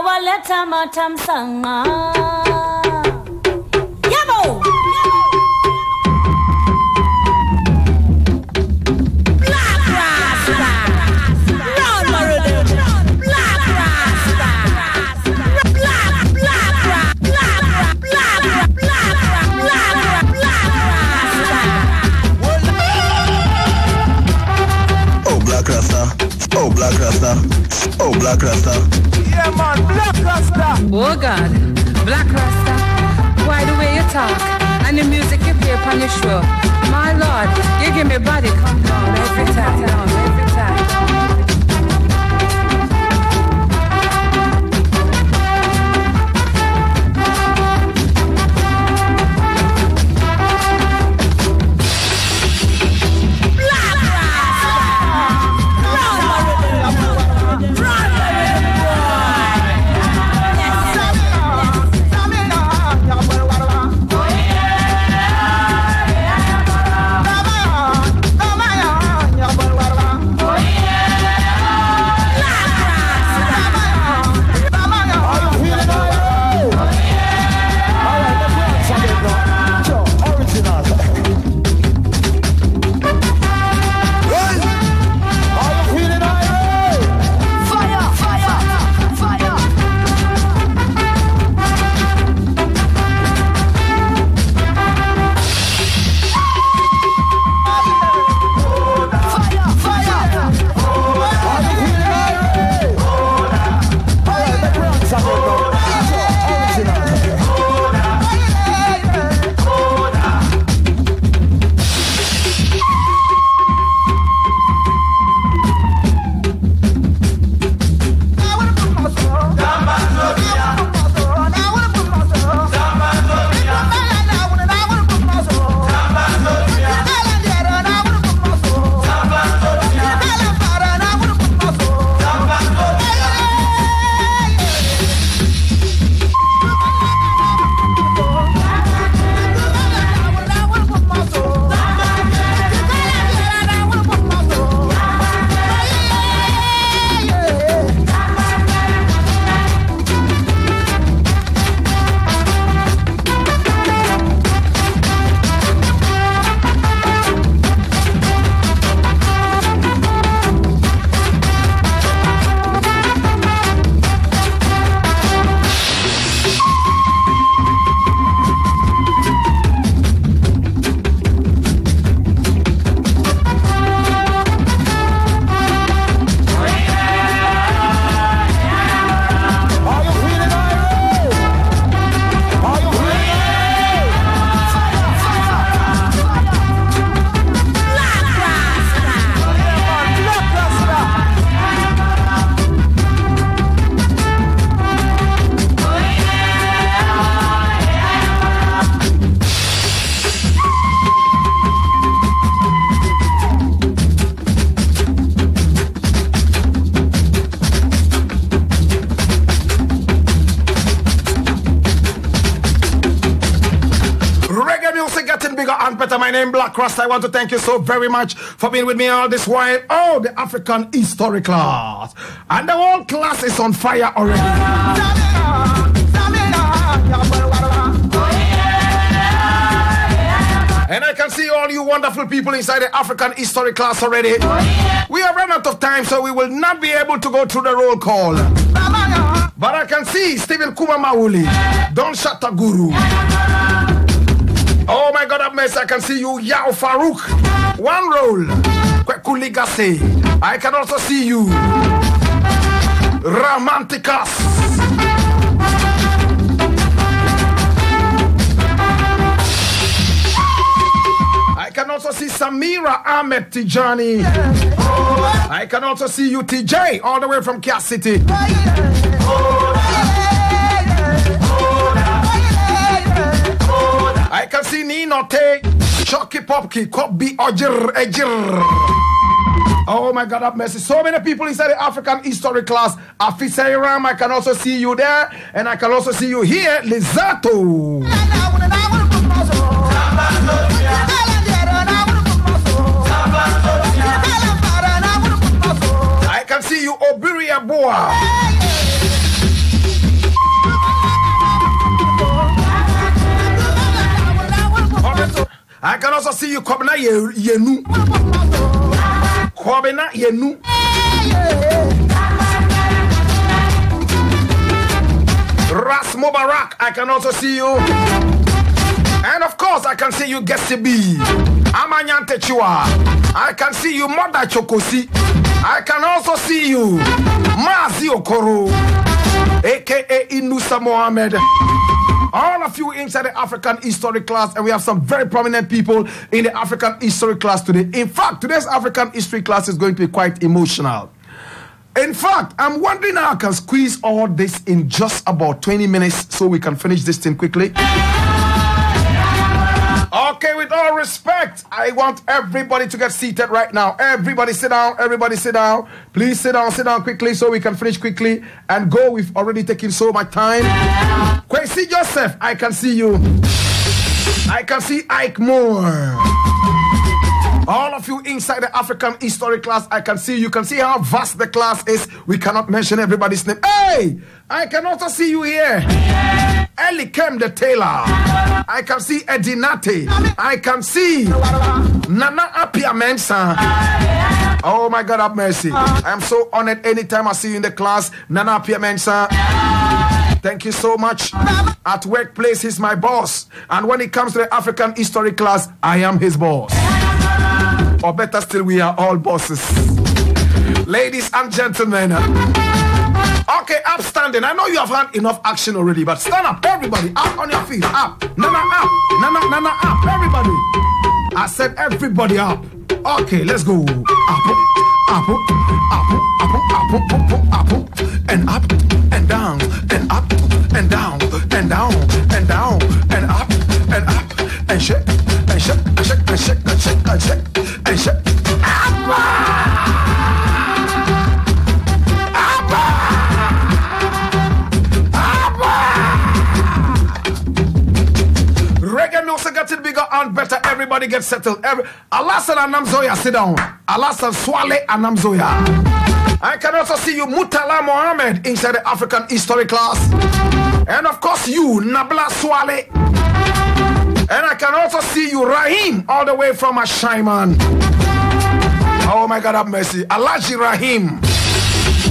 waleta matam sanga. Yabo. Black Rasta. Round Marudu. Black Rasta. Black Rasta. Oh, Black Rasta. Oh, Black Rasta. Yeah, man, Black Rasta. Oh, God. Black Rasta. Why the way you talk and the music you play upon your show? My Lord, you give me body come down every time, every time. My name Black Rasta. I want to thank you so very much for being with me all this while. Oh, the African history class. And the whole class is on fire already. And I can see all you wonderful people inside the African history class already. We have run out of time, so we will not be able to go through the roll call. But I can see Stephen Kuma Mauli, Don Shataguru. Oh my God, have mercy. I can see you, Yao Farouk. One roll. Kwekuligase. I can also see you, Romanticas. I can also see Samira Ahmed Tijani. I can also see you, TJ, all the way from Kia City. I can see Nino Te, Chucky Popki, Kobi Ojir Ejir. Oh my God, have mercy. So many people inside the African history class. Afisa Ram, I can also see you there. And I can also see you here, Lizato. I can see you, Obiria Boa. I can also see you Kobina Yenu. Kobina Yenu. Ras Mubarak, I can also see you. And of course, I can see you Gesi B. Amanyante Chua. I can see you Mother Chokosi. I can also see you Mazi Okoro, aka Inusa Mohammed. All of you inside the African history class, and we have some very prominent people in the African history class today. In fact, today's African history class is going to be quite emotional. In fact, I'm wondering how I can squeeze all this in just about 20 minutes so we can finish this thing quickly. Okay, with all respect, I want everybody to get seated right now. Everybody sit down. Everybody sit down. Please sit down quickly so we can finish quickly and go. We've already taken so much time. Kwesi Joseph, I can see you. I can see Ike Moore. All of you inside the African history class, I can see. You can see how vast the class is. We cannot mention everybody's name. Hey, I can also see you here. Ellie Kem the Taylor. I can see Edinate. I can see Nana Apia Mensa. Oh my God, have mercy. I am so honored anytime I see you in the class. Nana Apia Mensa. Thank you so much. At workplace, he's my boss. And when it comes to the African history class, I am his boss. Or better still, we are all bosses. Ladies and gentlemen. Okay, upstanding. I know you have had enough action already, but stand up, everybody. Up on your feet. Up. Nana up. Nana up. Everybody. I said everybody up. Okay, let's go. Up. And up and down and up and down and down and down and up and up and shake and shake and shake and shake and shake and shake and shake. Reggae music getting bigger and better. Everybody get settled. Alasan Anam Zoya, sit down. Alasan Swale Anam Zoya. I can also see you Mutala Mohammed inside the African history class. And of course you Nabla Swale. And I can also see you Rahim all the way from Ashaiman. Oh my God, have mercy. Alaji Rahim.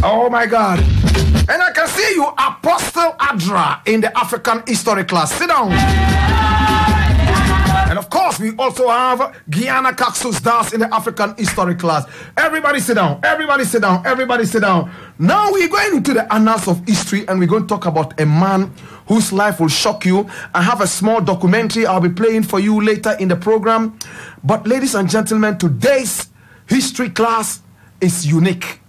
Oh my God. And I can see you Apostle Adra in the African history class. Sit down. And of course, we also have Guyana Caxus Das in the African history class. Everybody sit down. Everybody sit down. Everybody sit down. Now we're going into the annals of history and we're going to talk about a man whose life will shock you. I have a small documentary I'll be playing for you later in the program. But ladies and gentlemen, today's history class is unique.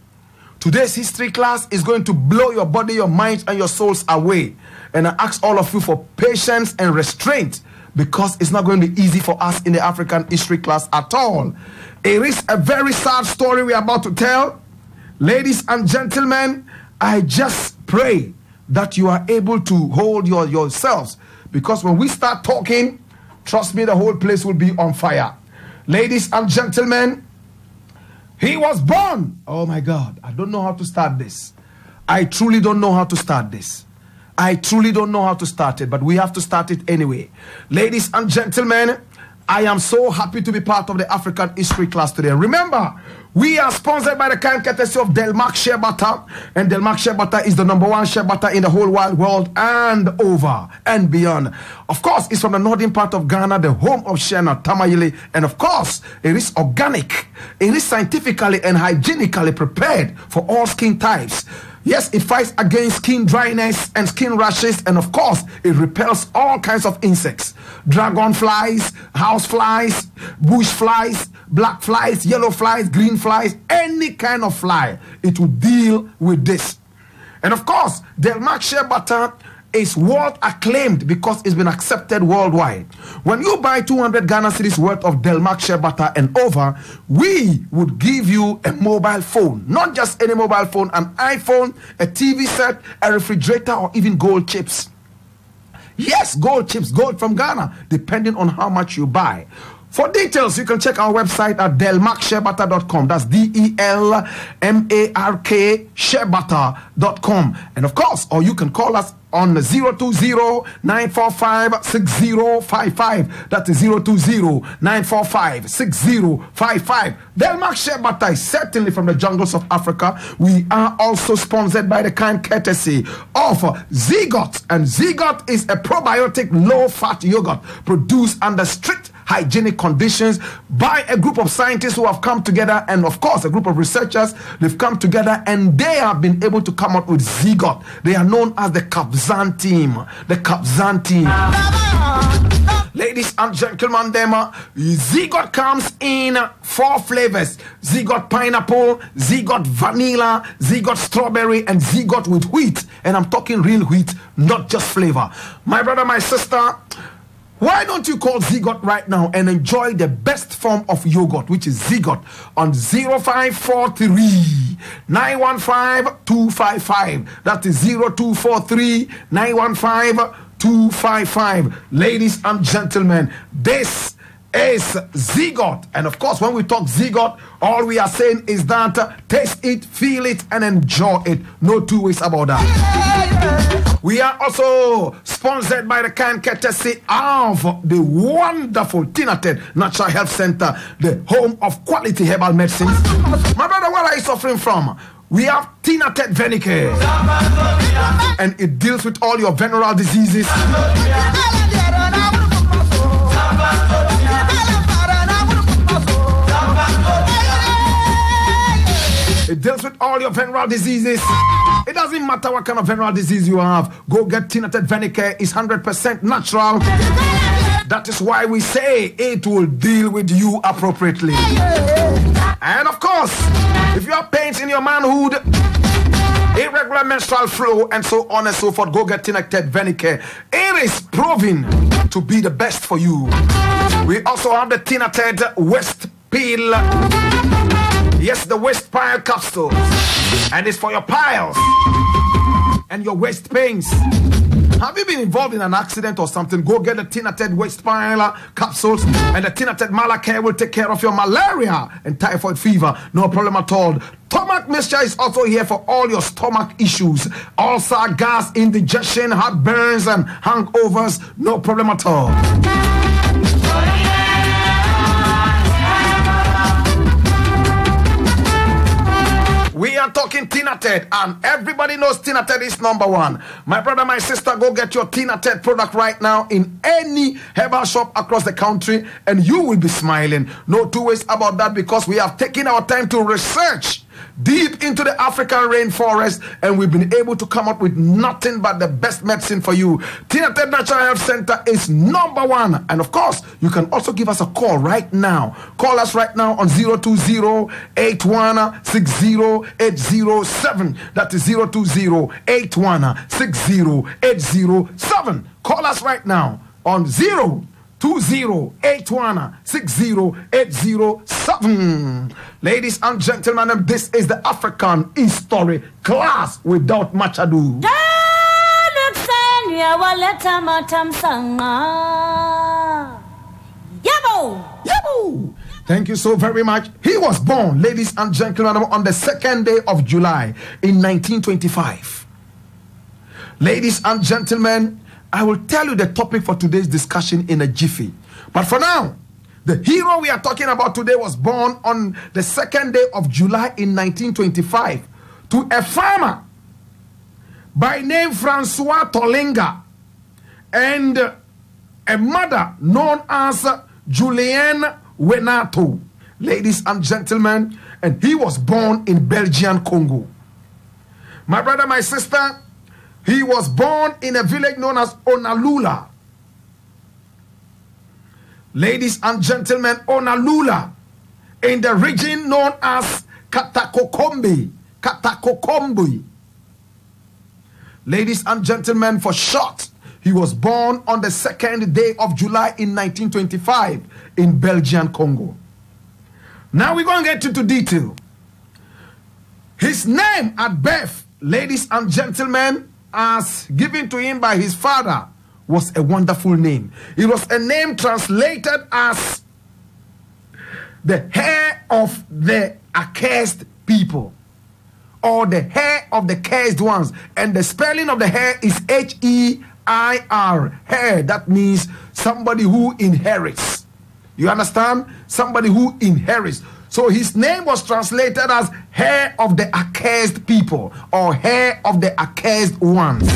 Today's history class is going to blow your body, your minds, and your souls away. And I ask all of you for patience and restraint, because it's not going to be easy for us in the African history class at all. It is a very sad story we are about to tell. Ladies and gentlemen, I just pray that you are able to hold yourselves, because when we start talking, trust me, the whole place will be on fire. Ladies and gentlemen, he was born. Oh my God, I don't know how to start this. I truly don't know how to start this. I truly don't know how to start it, but we have to start it anyway. Ladies and gentlemen, I am so happy to be part of the African history class today. Remember, we are sponsored by the kind courtesy of Delmark Shea Butter, and Delmark Shea Butter is the #1 shea butter in the whole wide world and over and beyond. Of course, it's from the northern part of Ghana, the home of Shena Tamayele, and of course, it is organic. It is scientifically and hygienically prepared for all skin types. Yes, it fights against skin dryness and skin rashes, and of course, it repels all kinds of insects. Dragonflies, house flies, bush flies, black flies, yellow flies, green flies, any kind of fly. It will deal with this. And of course, Delmark Shea Butter is world acclaimed because it's been accepted worldwide. When you buy 200 Ghana cedis worth of Delmark Shea Butter and over, we would give you a mobile phone. Not just any mobile phone, an iPhone, a TV set, a refrigerator, or even gold chips. Yes, gold chips, gold from Ghana, depending on how much you buy. For details, you can check our website at delmarksharebutter.com. That's DELMARK sharebutter.com. And of course, or you can call us on 020-945-6055. That is 020-945-6055. Delmark Shea Butter is certainly from the jungles of Africa. We are also sponsored by the kind courtesy of Zygot. And Zygot is a probiotic low-fat yogurt produced under strict hygienic conditions by a group of scientists who have come together, and of course a group of researchers. They've come together and they have been able to come up with Zygot. They are known as the Kapzan team. The Kapzan team. Ladies and gentlemen, Zygot comes in 4 flavors: Zygot pineapple, Zygot vanilla, Zygot strawberry, and Zygot with wheat. And I'm talking real wheat, not just flavor. My brother, my sister, why don't you call Zygot right now and enjoy the best form of yogurt, which is Zygot, on 0543 915 255. That is 0243 915 255. Ladies and gentlemen, this is Zygot. And of course, when we talk Zygot, all we are saying is that taste it, feel it, and enjoy it. No two ways about that. We are also sponsored by the kind courtesy of the wonderful Tinated Natural Health Center, the home of quality herbal medicines. My brother, what are you suffering from? We have Tinated Venicare, and it deals with all your venereal diseases. It deals with all your venereal diseases. It doesn't matter what kind of venereal disease you have. Go get Tinated Venicare. It's 100% natural. That is why we say it will deal with you appropriately. And of course, if you have pains in your manhood, irregular menstrual flow, and so on and so forth, go get Tinated Venicare. It is proven to be the best for you. We also have the Tinated Waist Peel. Yes, the waist pile capsules. And it's for your piles and your waist pains. Have you been involved in an accident or something? Go get the Tinated Waist Pile capsules, and the Tinated Malacare will take care of your malaria and typhoid fever. No problem at all. Stomach mixture is also here for all your stomach issues. Ulcer, gas, indigestion, heartburns, and hangovers. No problem at all. We are talking Tinated, and everybody knows Tinated is number one. My brother, my sister, go get your Tinated product right now in any herbal shop across the country, and you will be smiling. No two ways about that, because we have taken our time to research deep into the African rainforest, and we've been able to come up with nothing but the best medicine for you. Tinated Natural Health Center is number one. And of course, you can also give us a call right now. Call us right now on 020-8160-807. That is 020-8160-807. Call us right now on 020-8160-807. Ladies and gentlemen, this is the African History class without much ado. Thank you so very much. He was born, ladies and gentlemen, on the 2nd day of July in 1925. Ladies and gentlemen, I will tell you the topic for today's discussion in a jiffy. But for now, the hero we are talking about today was born on the 2nd day of July in 1925 to a farmer by name Francois Tolinga and a mother known as Julienne Wenato. Ladies and gentlemen, and he was born in Belgian Congo. My brother, my sister, he was born in a village known as Onalula. Ladies and gentlemen, Onalula, in the region known as Katakokombe. Ladies and gentlemen, for short, he was born on the 2nd day of July in 1925 in Belgian Congo. Now we're going to get into detail. His name at birth, ladies and gentlemen, as given to him by his father, was a wonderful name. It was a name translated as the hair of the accursed people, or the hair of the cursed ones. And the spelling of the hair is H-E-I-R, hair. That means somebody who inherits. You understand? Somebody who inherits. So his name was translated as hair of the accursed people, or hair of the accursed ones.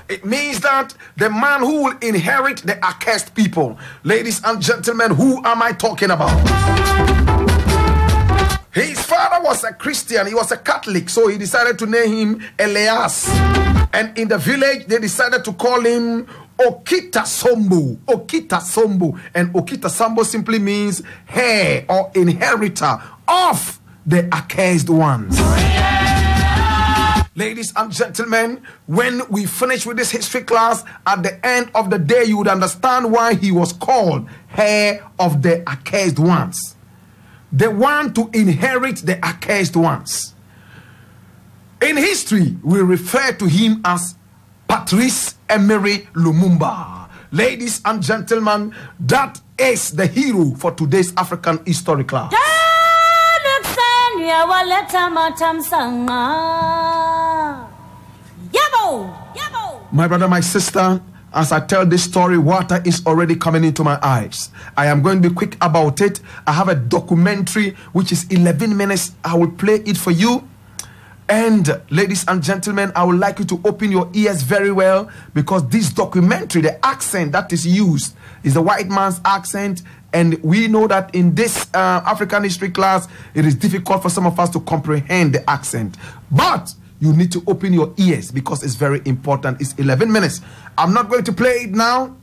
It means that the man who will inherit the accursed people. Ladies and gentlemen, who am I talking about? His father was a Christian. He was a Catholic. So he decided to name him Elias. And in the village, they decided to call him Okita Sombo. Okita Sombo. And Okita Sombo simply means heir or inheritor of the accursed ones. Ladies and gentlemen, when we finish with this history class, at the end of the day, you would understand why he was called heir of the accursed ones. The one to inherit the accursed ones. In history, we refer to him as Patrice Lumumba. Ladies and gentlemen, that is the hero for today's African history class. My brother, my sister, as I tell this story, water is already coming into my eyes. I am going to be quick about it. I have a documentary which is 11 minutes. I will play it for you. And ladies and gentlemen, I would like you to open your ears very well, because this documentary, the accent that is used is the white man's accent. And we know that in this African history class, it is difficult for some of us to comprehend the accent. But you need to open your ears because it's very important. It's 11 minutes. I'm not going to play it now,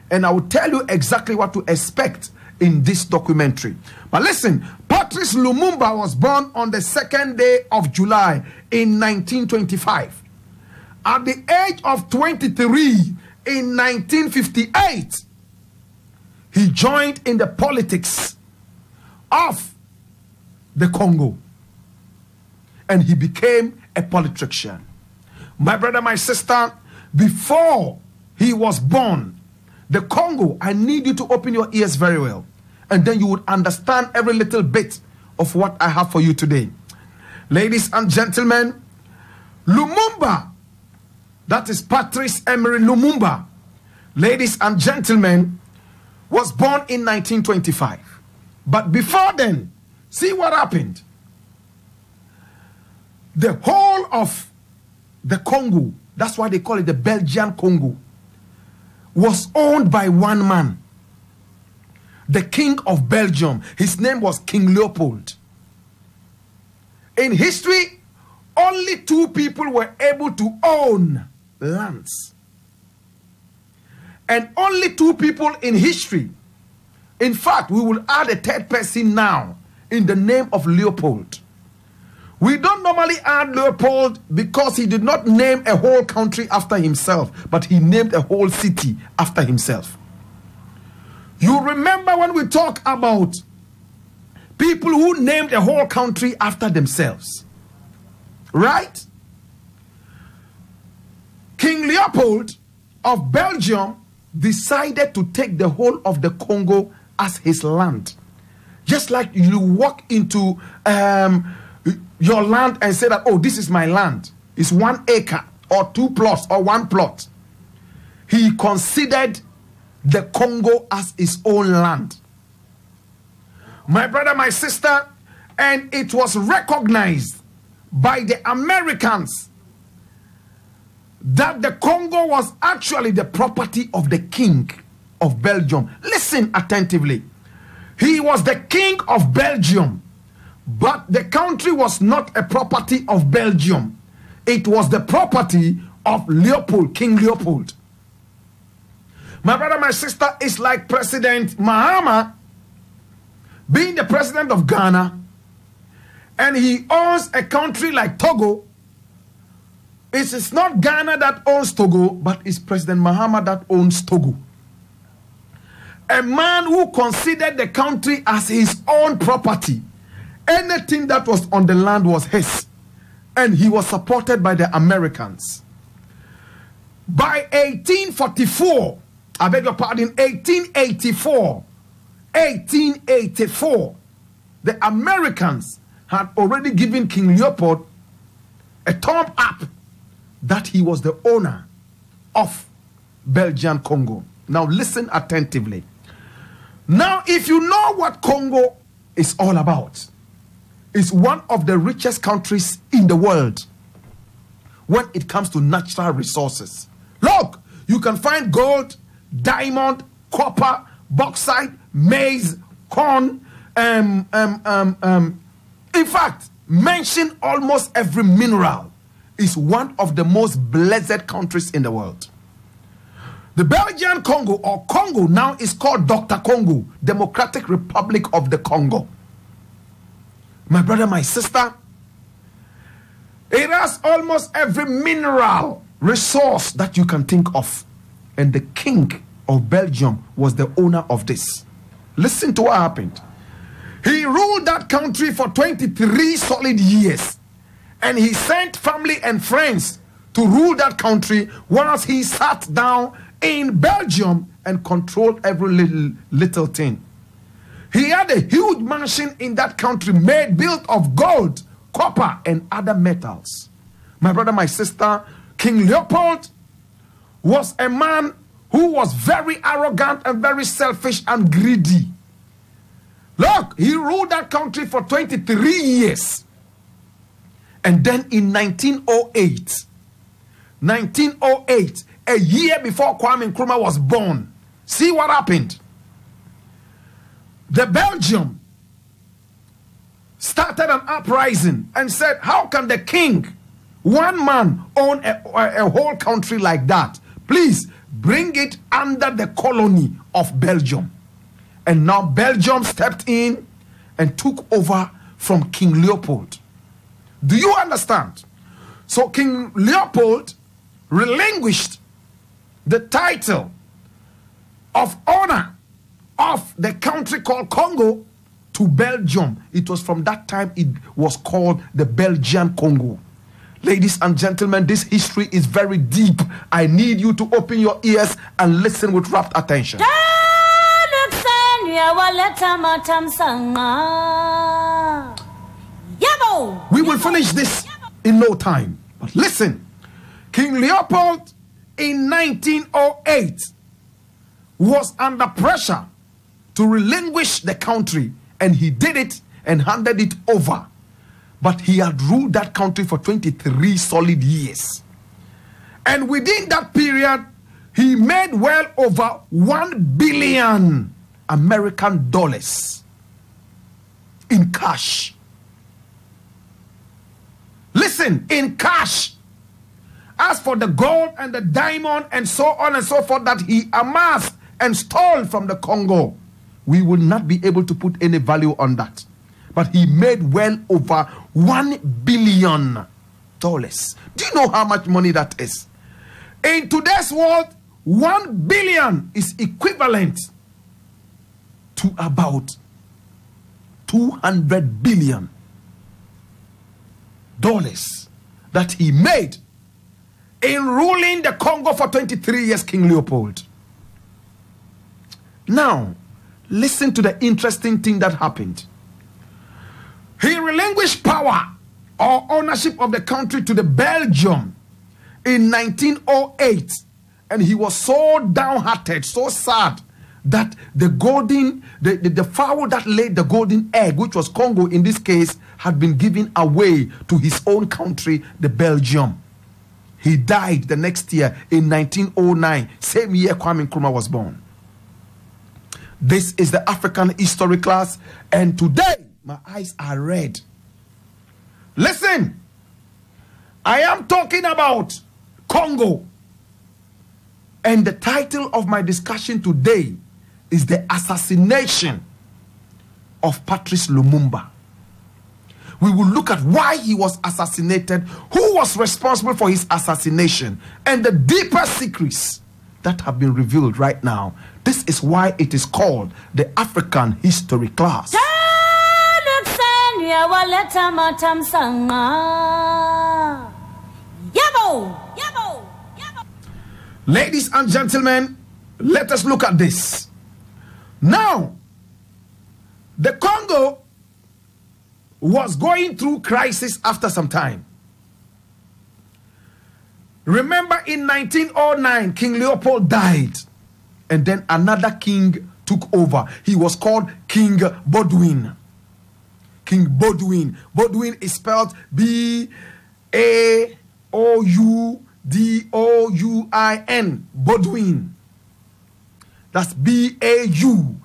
and I will tell you exactly what to expect in this documentary. But listen, Patrice Lumumba was born on the 2nd day of July in 1925. At the age of 23 in 1958, he joined in the politics of the Congo, and he became a politician. My brother, my sister, before he was born, the Congo, I need you to open your ears very well, and then you would understand every little bit of what I have for you today. Ladies and gentlemen, Lumumba, that is Patrice Emery Lumumba, ladies and gentlemen, was born in 1925. But before then, see what happened. The whole of the Congo, that's why they call it the Belgian Congo, was owned by one man, the King of Belgium. His name was King Leopold. In history, only 2 people were able to own lands. And only 2 people in history. In fact, we will add a 3rd person now in the name of Leopold. We don't normally add Leopold because he did not name a whole country after himself, but he named a whole city after himself. You remember when we talk about people who named a whole country after themselves, right? King Leopold of Belgium decided to take the whole of the Congo as his land. Just like you walk into your land and say that, oh, this is my land. It's 1 acre or 2 plots or 1 plot. He considered the Congo as his own land. My brother, my sister, and it was recognized by the Americans that the Congo was actually the property of the King of Belgium. Listen attentively. He was the King of Belgium, but the country was not a property of Belgium. It was the property of Leopold, King Leopold. My brother, my sister, is like President Mahama being the president of Ghana, and he owns a country like Togo. It is not Ghana that owns Togo, but it's President Mahama that owns Togo. A man who considered the country as his own property. Anything that was on the land was his. And he was supported by the Americans. By 1844, I beg your pardon, 1884, 1884, the Americans had already given King Leopold a thumb up that he was the owner of Belgian Congo. Now listen attentively. Now, if you know what Congo is all about, it's one of the richest countries in the world when it comes to natural resources. Look, you can find gold, diamond, copper, bauxite, maize, corn. In fact, mention almost every mineral. Is one of the most blessed countries in the world. The Belgian Congo, or Congo now, is called Dr. Congo, Democratic Republic of the Congo. My brother, my sister, it has almost every mineral resource that you can think of. And the king of Belgium was the owner of this. Listen to what happened. He ruled that country for 23 solid years. And he sent family and friends to rule that country whilst he sat down in Belgium and controlled every little thing. He had a huge mansion in that country built of gold, copper, and other metals. My brother, my sister, King Leopold was a man who was very arrogant and very selfish and greedy. Look, he ruled that country for 23 years. And then in 1908, a year before Kwame Nkrumah was born, see what happened. The Belgium started an uprising and said, how can the king, one man, own a whole country like that? Please bring it under the colony of Belgium. And now Belgium stepped in and took over from King Leopold. Do you understand? So King Leopold relinquished the title of owner of the country called Congo to Belgium. It was from that time it was called the Belgian Congo. Ladies and gentlemen, this history is very deep. I need you to open your ears and listen with rapt attention. We will finish this in no time. But listen, King Leopold in 1908 was under pressure to relinquish the country, and he did it and handed it over. But he had ruled that country for 23 solid years. And within that period, he made well over 1 billion American dollars in cash. Listen, in cash. As for the gold and the diamond and so on and so forth that he amassed and stole from the Congo, we will not be able to put any value on that. But he made well over $1 billion. Do you know how much money that is? In today's world, 1 billion is equivalent to about $200 billion that he made in ruling the Congo for 23 years, King Leopold. Now, listen to the interesting thing that happened. He relinquished power or ownership of the country to the Belgium in 1908, and he was so downhearted, so sad, that the fowl that laid the golden egg, which was Congo in this case, had been given away to his own country, the Belgium. He died the next year in 1909, same year Kwame Nkrumah was born. This is the African history class, and today my eyes are red. Listen, I am talking about Congo, and the title of my discussion today is the assassination of Patrice Lumumba. We will look at why he was assassinated, who was responsible for his assassination, and the deeper secrets that have been revealed right now. This is why it is called the African history class. Ladies and gentlemen, let us look at this. Now, was going through crisis after some time. Remember, in 1909, King Leopold died, and then another king took over. He was called King Baudouin. King Baudouin. Baudouin is spelled B-A-O-U-D-O-U-I-N. Baudouin. That's B-A-U-D-O-U-I-N.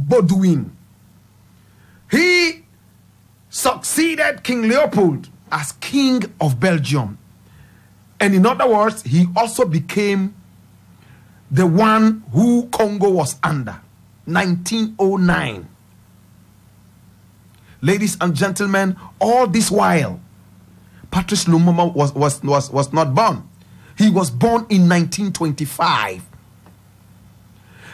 Baudouin. He succeeded King Leopold as King of Belgium. And in other words, he also became the one who Congo was under. 1909. Ladies and gentlemen, all this while, Patrice Lumumba was not born. He was born in 1925.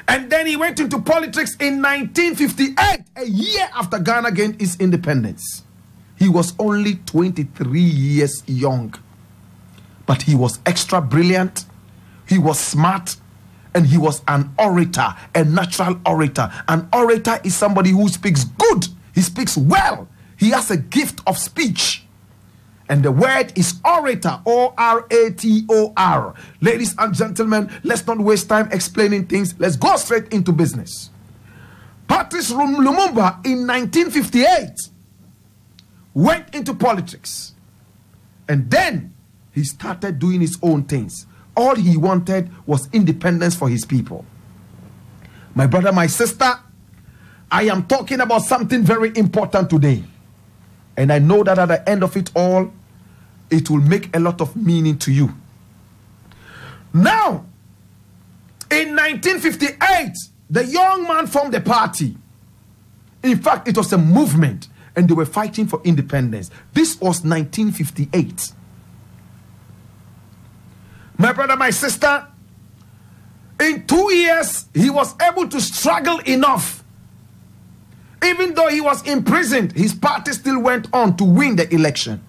And then he went into politics in 1958, a year after Ghana gained its independence. He was only 23 years young. But he was extra brilliant, he was smart, and he was an orator, a natural orator. An orator is somebody who speaks good. He speaks well. He has a gift of speech. And the word is orator, O-R-A-T-O-R. Ladies and gentlemen, let's not waste time explaining things. Let's go straight into business. Patrice Lumumba in 1958 went into politics. And then he started doing his own things. All he wanted was independence for his people. My brother, my sister, I am talking about something very important today. And I know that at the end of it all, it will make a lot of meaning to you. Now, in 1958, the young man formed a party. In fact, it was a movement, and they were fighting for independence. This was 1958. My brother, my sister, in 2 years, he was able to struggle enough. Even though he was imprisoned, his party still went on to win the election.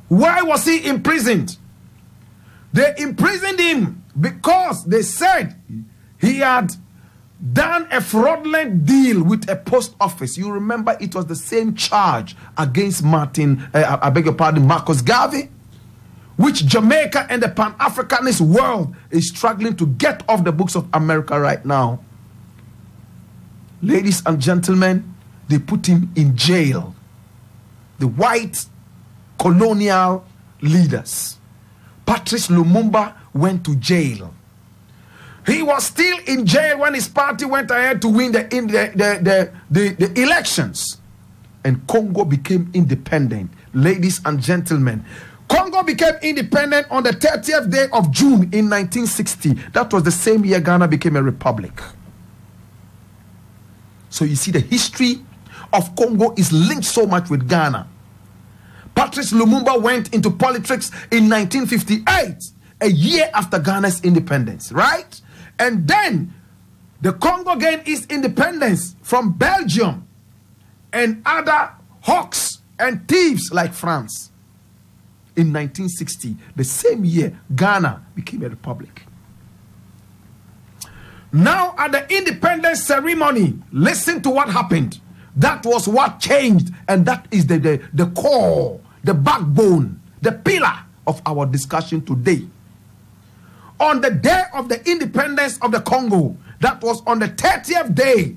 Why was he imprisoned? They imprisoned him because they said he had done a fraudulent deal with a post office. You remember it was the same charge against Marcus Garvey, which Jamaica and the Pan-Africanist world is struggling to get off the books of America right now. Ladies and gentlemen, they put him in jail. The white colonial leaders. Patrice Lumumba went to jail. He was still in jail when his party went ahead to win the elections. And Congo became independent. Ladies and gentlemen, Congo became independent on the 30th day of June in 1960. That was the same year Ghana became a republic. So you see, the history of Congo is linked so much with Ghana. Patrice Lumumba went into politics in 1958, a year after Ghana's independence, right? And then the Congo gained its independence from Belgium and other hawks and thieves like France. In 1960, the same year, Ghana became a republic. Now, at the independence ceremony, listen to what happened. That was what changed, and that is the core, the backbone, the pillar of our discussion today. On the day of the independence of the Congo, that was on the 30th day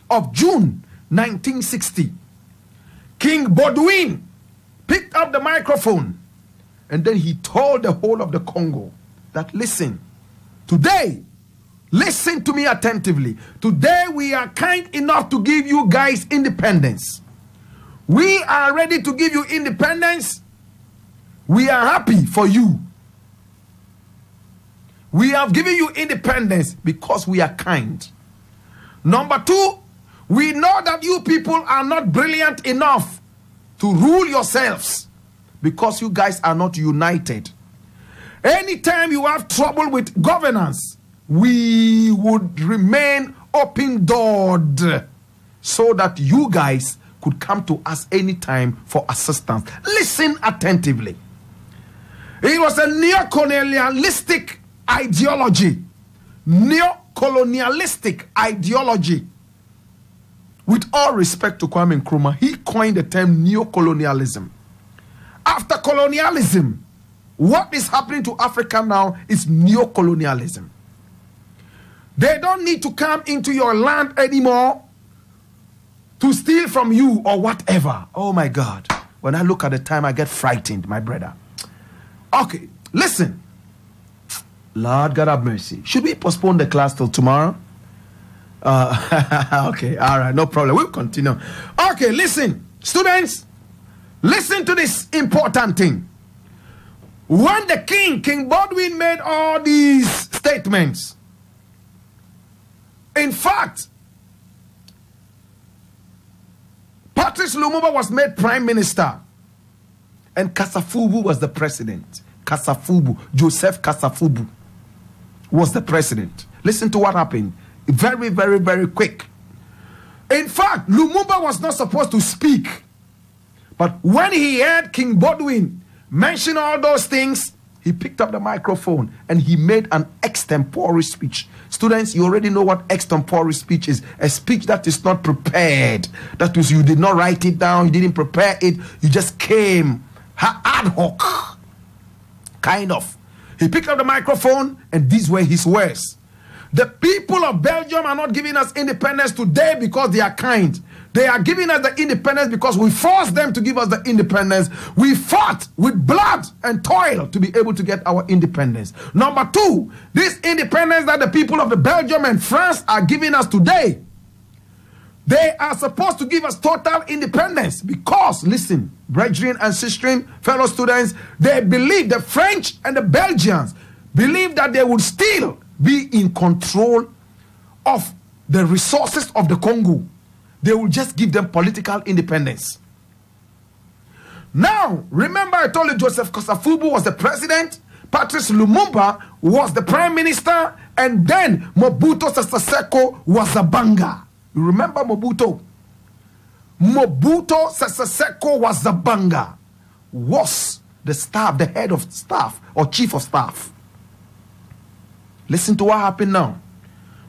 of June 1960, King Baudouin picked up the microphone, and then he told the whole of the Congo that, listen, today, listen to me attentively. Today we are kind enough to give you guys independence. We are ready to give you independence. We are happy for you. We have given you independence because we are kind. Number two, we know that you people are not brilliant enough to rule yourselves because you guys are not united. Anytime you have trouble with governance, we would remain open-doored so that you guys could come to us anytime for assistance. Listen attentively. It was a neo-colonialistic ideology. Neo-colonialistic ideology with all respect to Kwame Nkrumah, he coined the term neo-colonialism. After colonialism, what is happening to Africa now is neo-colonialism. They don't need to come into your land anymore to steal from you or whatever. Oh my God. When I look at the time, I get frightened, my brother. Okay, listen. Lord God have mercy. Should we postpone the class till tomorrow? Okay, all right, no problem. We'll continue. Okay, listen, students, listen to this important thing. When the King Baldwin made all these statements, in fact, Patrice Lumumba was made prime minister and Kasafubu was the president. Kasafubu, Joseph Kasafubu was the president. Listen to what happened. Very, very, very quick. In fact, Lumumba was not supposed to speak. But when he heard King Baldwin mention all those things, he picked up the microphone and he made an extempore speech. Students, you already know what extempore speech is. A speech that is not prepared. That is, you did not write it down, you didn't prepare it, you just came ad hoc. Kind of. He picked up the microphone and these were his words. The people of Belgium are not giving us independence today because they are kind. They are giving us the independence because we forced them to give us the independence. We fought with blood and toil to be able to get our independence. Number two, this independence that the people of the Belgium and France are giving us today, they are supposed to give us total independence because, listen, brethren and sisters, fellow students, they believe, the French and the Belgians believe that they would still be in control of the resources of the Congo. They will just give them political independence. Now, remember I told you Joseph Kasafubu was the president, Patrice Lumumba was the prime minister, and then Mobutu Sese Seko was a banga. You remember Mobutu? Mobutu Sese Seko was a banga, was the staff, the head of staff or chief of staff. Listen to what happened now.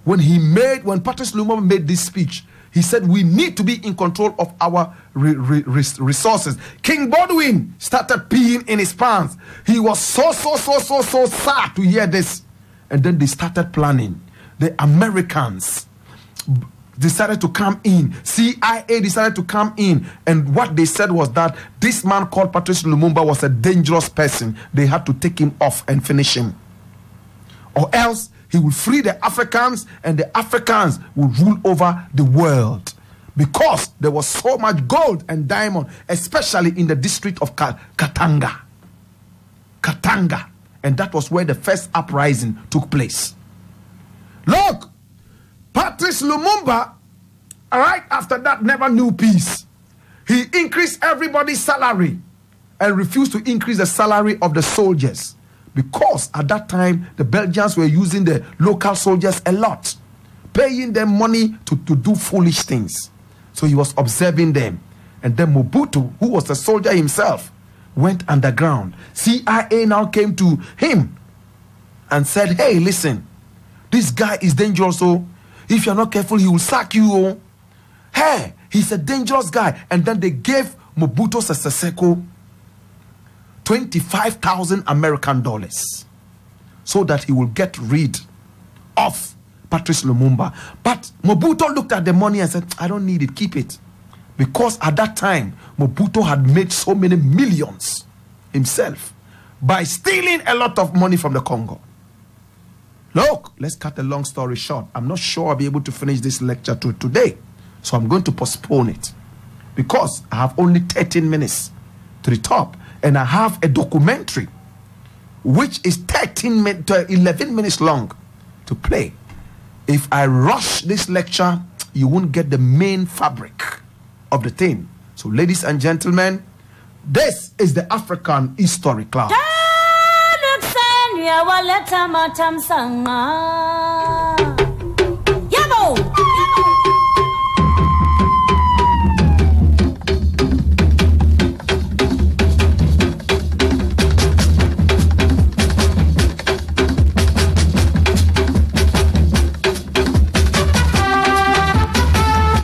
When Patrice Lumumba made this speech, he said we need to be in control of our resources. King Baldwin started peeing in his pants. He was so sad to hear this. And then they started planning. The Americans decided to come in. CIA decided to come in. And what they said was that this man called Patrice Lumumba was a dangerous person. They had to take him off and finish him. Or else he will free the Africans and the Africans will rule over the world. Because there was so much gold and diamond, especially in the district of Katanga. Katanga. And that was where the first uprising took place. Look, Patrice Lumumba, right after that, never knew peace. He increased everybody's salary and refused to increase the salary of the soldiers. Because at that time, the Belgians were using the local soldiers a lot, paying them money to do foolish things. So he was observing them. And then Mobutu, who was a soldier himself, went underground. CIA now came to him and said, hey, listen, this guy is dangerous. So if you're not careful, he will sack you. Oh. Hey, he's a dangerous guy. And then they gave Mobutu Sese Seko $25,000 American so that he will get rid of Patrice Lumumba. But Mobutu looked at the money and said, I don't need it, keep it. Because at that time, Mobutu had made so many millions himself by stealing a lot of money from the Congo. Look, let's cut a long story short. I'm not sure I'll be able to finish this lecture today. So I'm going to postpone it. Because I have only 13 minutes to the top. And I have a documentary which is 11 minutes long to play. If I rush this lecture, you won't get the main fabric of the thing. So ladies and gentlemen, this is the African History class.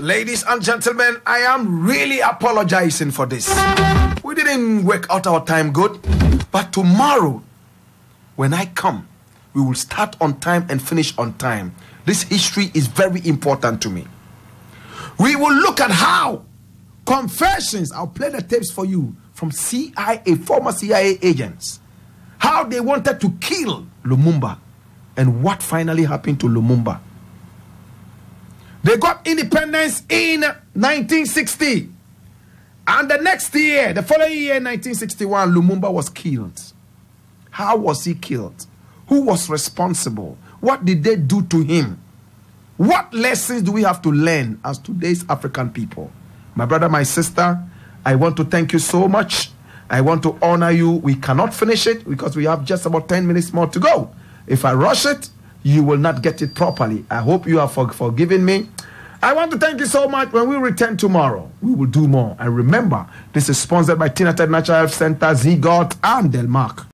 Ladies and gentlemen, I am really apologizing for this. We didn't work out our time good, but tomorrow, when I come, we will start on time and finish on time. This history is very important to me. We will look at how confessions, I'll play the tapes for you, from CIA, former CIA agents, how they wanted to kill Lumumba and what finally happened to Lumumba. They got independence in 1960. And the next year, the following year, 1961, Lumumba was killed. How was he killed? Who was responsible? What did they do to him? What lessons do we have to learn as today's African people? My brother, my sister, I want to thank you so much. I want to honor you. We cannot finish it because we have just about 10 minutes more to go. If I rush it, you will not get it properly. I hope you are forgiving me. I want to thank you so much. When we return tomorrow, we will do more. And remember, this is sponsored by Tina Natural Health Center, Zigot, and Delmark.